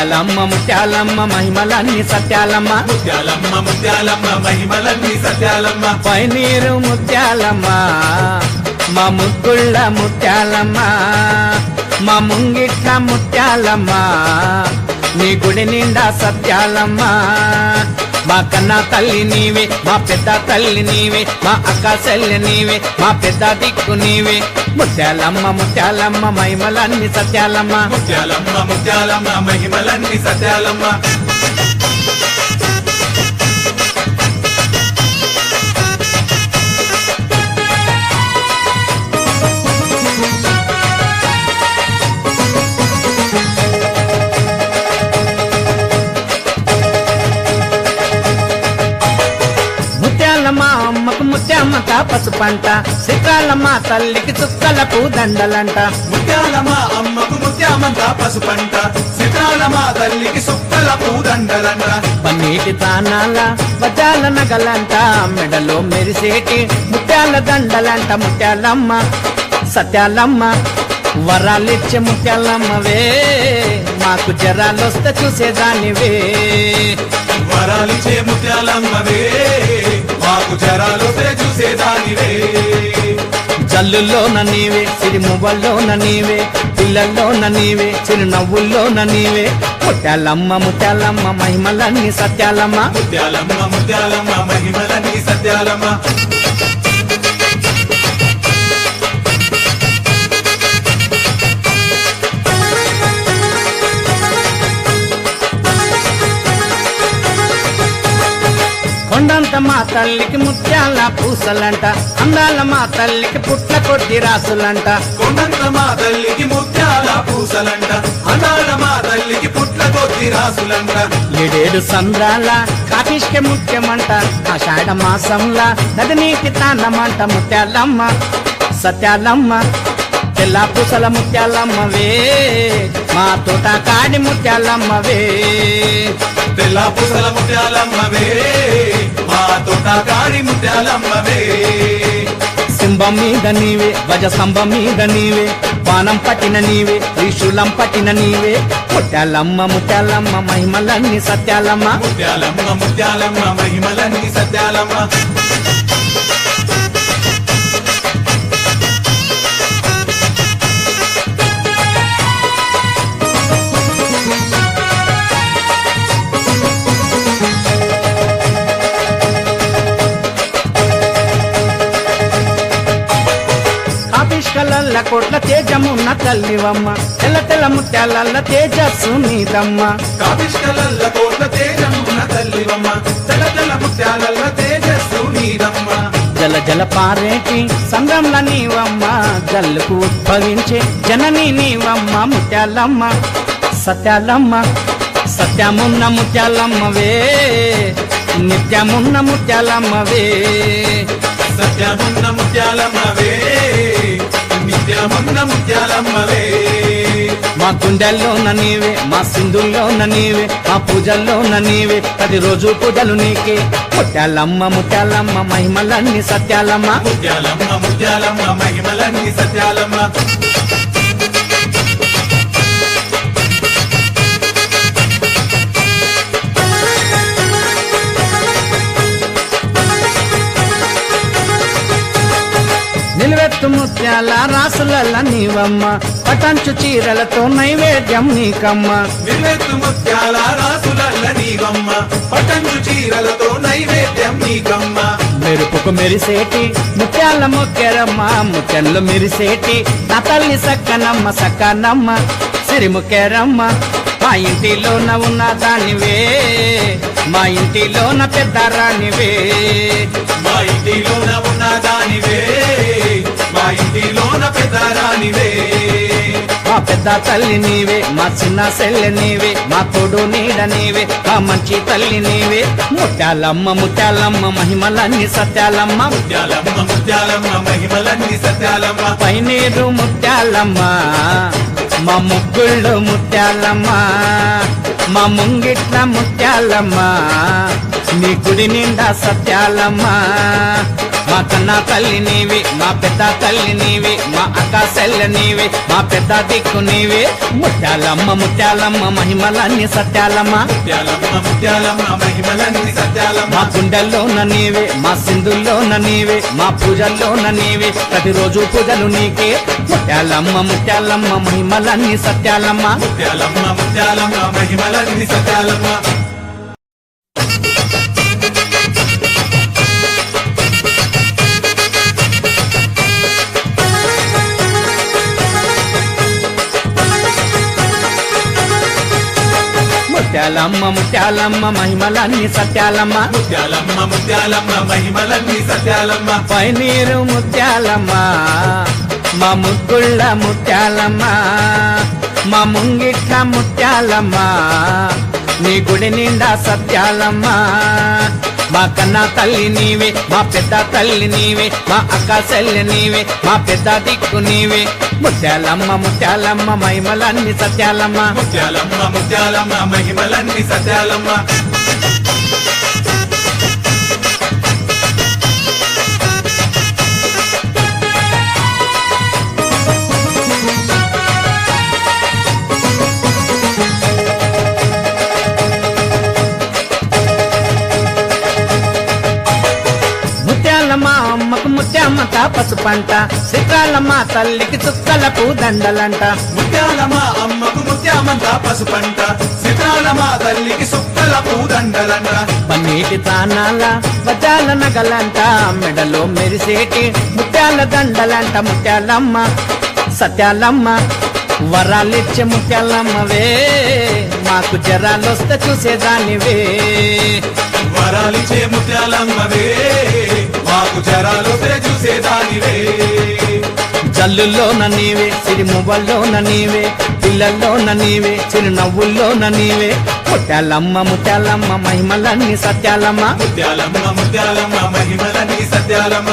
ముత్యాలమ్మ ముత్యాలమ్మ మహిమలన్నీ సత్యాలమ్మ ముత్యాలమ్మ ముత్యాలమ్మ మహిమలన్నీ సత్యాలమ్మ పైనీరు ముత్యాలమ్మ మా ముగ్గుళ్ళ ముత్యాలమ్మ మా ముంగిట్ల ముత్యాలమ్మ నీ గుడి నిండా సత్యాలమ్మ మా కన్నా తల్లి నీవే మా పెద్ద తల్లి నీవే మా అక్క చెల్లి నీవే మా పెద్ద దిక్కు నీవే ముత్యాలమ్మ ముత్యాలమ్మ మహిమలన్నీ సత్యాలమ్మ ముత్యాలమ్మ ముత్యాలమ్మ మహిమలన్నీ సత్యాలమ్మ ముత్యాలమ్మ అమ్మకు ముత్యామ్మత పసుపంట సిక్కాలమ్మ తల్లికి చుక్కలకు దండలంట ముత్యాలమ్మ అమ్మకు ముత్యామంత పసుపంట సితాలమ్మ తల్లికి సుక్కల పూదండలంట పన్నీటి తానాల వజాల నగలంట మెడలో మెరిసేటి ముత్యాల దండలంట ముత్యాలమ్మ సత్యాలమ్మ వరాలిచ్చే ముత్యాలమ్మవే మాకు జరాలొస్తే చూసేదానివే వరాలిచ్చే ముత్యాలమ్మవే మాకు జరాలొస్తే చూసేదానివే జల్లుల్లోన నీవే సిరిమువ్వల్లోన నీవే పిల్లల్లోన నీవే చిరునవ్వుల్లోన నీవే ముత్యాలమ్మ ముత్యాలమ్మ మహిమలన్నీ సత్యాలమ్మ ముత్యాలమ్మ ముత్యాలమ్మ మహిమలన్నీ సత్యాలమ్మ కొండంత మా తల్లికి ముత్యాల పూసలంట అందాల మా తల్లికి పుట్ల కొద్ది రాసులంట కొండంత మా తల్లికి ముత్యాల పూసలంట అనాల మా తల్లికి పుట్ల కొద్ది రాసులంట ఏడేడు సంద్రాల కాటిష్క ముత్యమంట ఆషాఢ మాసంలా నది నీటి తాండమంట ముత్యాలమ్మ సత్యాలమ్మ తెల్ల పూసల ముత్యాలమ్మవే మా తోట కాడి ముత్యాలమ్మవే తెల్ల పూసల ముత్యాలమ్మవే మా తోట కాడి ముత్యాలమ్మవే సింహం మీద నీవే గజ స్తంభం మీద నీవే బాణం పట్టిన నీవే త్రిశూలం పట్టిన నీవే ముత్యాలమ్మ ముత్యాలమ్మ మహిమలన్నీ సత్యాలమ్మ ముత్యాలమ్మ ముత్యాలమ్మ మహిమలన్నీ సత్యాలమ్మ ఆపిష్కలల్ల కోట్ల తేజమున్న తల్లివమ్మ తెల్ల తెల్ల ముత్యాలల్ల తేజస్సు నీదమ్మ కాపిష్కలల్ల కోట్ల తేజమున్న తల్లివమ్మ తెల్ల తెల్ల ముత్యాలల్ల తేజస్సు నీదమ్మ జల జల పారేటి సంగంల నీవమ్మ జల్లుకు ఉద్భవించే జనని నీవమ్మ ముత్యాలమ్మ సత్యాలమ్మ సత్యమున్న ముత్యాలమ్మవే నిత్యమున్న ముత్యాలమ్మవే సత్యమున్న ముత్యాలమ్మవే నిత్యమున్న ముత్యాలమ్మవే మా గుండెల్లోన నీవే మా సింధుల్లోన నీవే మా పూజల్లోన నీవే ప్రతిరోజు పూజలు నీకే ముత్యాలమ్మ ముత్యాలమ్మ మహిమలన్నీ సత్యాలమ్మ ముత్యాలమ్మ ముత్యాలమ్మ మహిమలన్నీ సత్యాలమ్మ నిలువెత్తు ముత్యాల రాసులల్ల నీవమ్మ పటంచు చీరలతో నైవేద్యం నీకమ్మ నిలువెత్తు ముత్యాల రాసులల్ల నీవమ్మ పటంచు చీరలతో నైవేద్యం నీకమ్మ మెరుపుకు మెరిసేటి ముత్యాల ముక్కెరమ్మ ముత్యంలో మెరిసేటి నా తల్లి సక్కనమ్మ సక్కనమ్మ సిరిముక్కెరమ్మ మా ఇంటిలోన ఉన్న దానివే మా ఇంటిలోన పెద్ద రానివే మా ఇంటిలోన ఉన్న దానివే మా ఇంటిలోన పెద్ద రానివే మా పెద్ద తల్లి నీవే మా చిన్న చెల్లి నీవే మా తోడు నీడ నీవే మా మంచి తల్లి నీవే ముత్యాలమ్మ ముత్యాలమ్మ మహిమలన్నీ సత్యాలమ్మ ముత్యాలమ్మ ముత్యాలమ్మ మహిమలన్నీ సత్యాలమ్మ పైనీరు ముత్యాలమ్మ మా ముగ్గుళ్ళు ముత్యాలమ్మ మా ముంగిట్ల ముత్యాలమ్మ నీ గుడి నిండా సత్యాలమ్మ మా కన్నా తల్లి నీవే మా పెద్ద తల్లి నీవే మా అక్క సెల్ల నీవే మా పెద్ద దిక్కు నీవే ముత్యాలమ్మ ముత్యాలమ్మ మహిమలన్నీ సత్యాలమ్మ ముత్యాలమ్మ ముత్యాలమ్మ మహిమలన్నీ సత్యాలమ్మ మా గుండెల్లోన నీవే మా సింధుల్లోన నీవే మా పూజల్లోన నీవే ప్రతిరోజు పూజలు నీకే ముత్యాలమ్మ ముత్యాలమ్మ మహిమలన్నీ సత్యాలమ్మ ముత్యాలమ్మ ముత్యాలమ్మ మహిమలన్నీ సత్యాలమ్మ ముత్యాలమ్మ ముత్యాలమ్మ మహిమలన్నీ సత్యాలమ్మ ముత్యాలమ్మ ముత్యాలమ్మ మహిమలన్నీ సత్యాలమ్మ పైనీరు ముత్యాలమ్మ మా ముగ్గుళ్ళ ముత్యాలమ్మ మా ముంగిట్ల ముత్యాలమ్మ నీ గుడి నిండా సత్యాలమ్మ మా కన్నా తల్లి నీవే మా పెద్ద తల్లి నీవే మా అక్క చెల్లి నీవే మా పెద్ద దిక్కు నీవే ముత్యాలమ్మ ముత్యాలమ్మ మహిమలన్నీ సత్యాలమ్మ ముత్యాలమ్మ ముత్యాలమ్మ మహిమలన్నీ సత్యాలమ్మ ముత్యాలమ్మ అమ్మకు ముత్యమ్మ తాపసు పంట చిత్రాలమ్మ తల్లికి చుక్కలకు దండలంట ముత్యాలమ్మ అమ్మకు ముత్యామంత పసుపంట సితాలమ్మ తల్లికి సుక్కల పూదండలంట పన్నీటి తానాల వజాల నగలంట మెడలో మెరిసేటి ముత్యాల దండలంట ముత్యాలమ్మ సత్యాలమ్మ వరాలిచ్చే ముత్యాలమ్మవే మాకు జరాలొస్తే చూసేదానివే వరాలిచ్చే ముత్యాలమ్మవే మాకు జరాలు చూసేదానివే జల్లుల్లోన నీవే సిరిమువ్వల్లోన నీవే పిల్లల్లోన నీవే చిరునవ్వుల్లోన నీవే ముత్యాలమ్మ ముత్యాలమ్మ మహిమలన్నీ సత్యాలమ్మ ముత్యాలమ్మ ముత్యాలమ్మ మహిమలన్నీ సత్యాలమ్మ